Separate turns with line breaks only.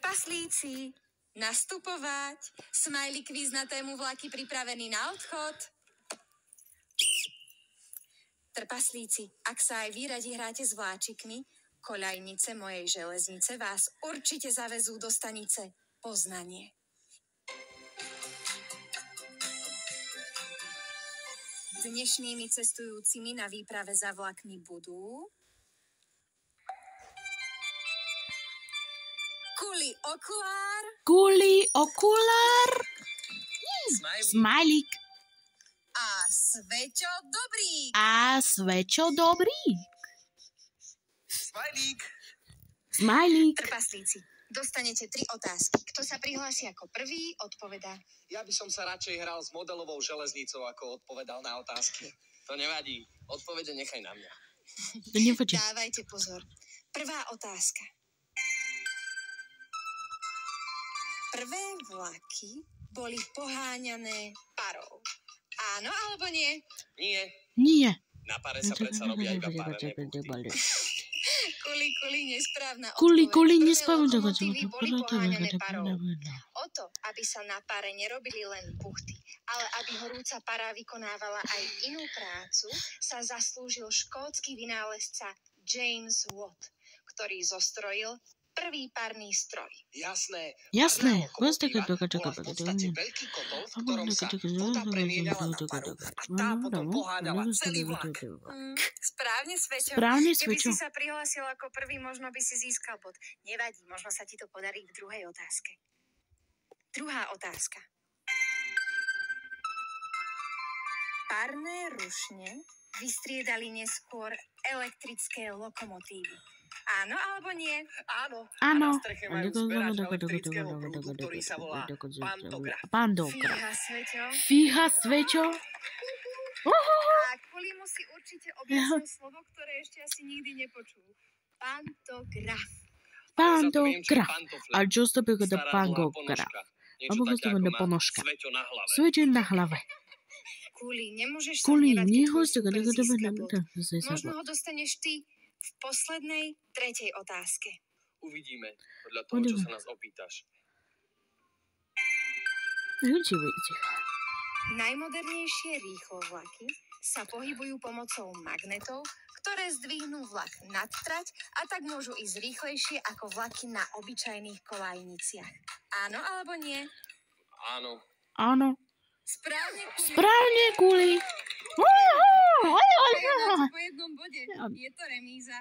Trpaslíci, nastupovať. Smajlík kvíz na tému vlaky pripravený na odchod. Trpaslíci, ak sa aj vy radi hráte s vláčikmi, koľajnice mojej železnice vás určite zavezú do stanice Poznanie. Dnešnými cestujúcimi na výprave za vlakmi budú
Kuli okulár, Smajlík
a
Svečo Dobrík. Smajlík.
Trpaslíci, dostanete 3 otázky. Kto sa prihlási ako prvý, odpovedá.
Ja by som sa radšej hral s modelovou železnicou, ako odpovedal na otázky. To nevadí. Odpovede nechaj na mňa.
Dávajte pozor. Prvá otázka. Prvé vlaky boli poháňané parou. Áno alebo nie?
Nie. Na pare sa predsa robia iba parené buchty.
Kuli, nesprávna
Kuli,
odpoveď.
nesprávna
Prvé
odpoveď.
lokomotívy boli poháňané parou. O to, aby sa na pare nerobili len buchty, ale aby horúca para vykonávala aj inú prácu, sa zaslúžil škótsky vynálezca James Watt, ktorý zostrojil prvý parný stroj.
Jasné.
Bola
v podstate veľký kotol, v ktorom sa voda premieňala na paru a tá potom poháňala celý vlak.
Správne, Svečo. Keby si sa prihlásil ako prvý, možno by si získal bod. Nevadí, možno sa ti to podarí v druhej otázke. Druhá otázka. Parné rušne vystriedali neskôr elektrické lokomotívy. Áno alebo nie?
Áno. A na streche majú zberač elektrického prúdu, ktorý sa volá pantograf.
Fíha, Svečo.
A kvôli mu si určite objasnil slovo, ktoré ešte asi nikdy nepočul. Pantograf.
A čo to bude pantograf? Alebo to bude ponožka. Sveťo na hlave.
Kuli, nemôžeš sa hnevať, keď tvoj super získa bod. Možno ho dostaneš ty v poslednej, tretej otázke.
Uvidíme, podľa toho, čo sa nás opýtaš.
Najmodernejšie rýchlovlaky sa pohybujú pomocou magnetov, ktoré zdvihnú vlak nad trať a tak môžu ísť rýchlejšie ako vlaky na obyčajných koľajniciach. Áno alebo nie?
Áno.
Správne, Kuli.
Po jednom bode. Je to remíza.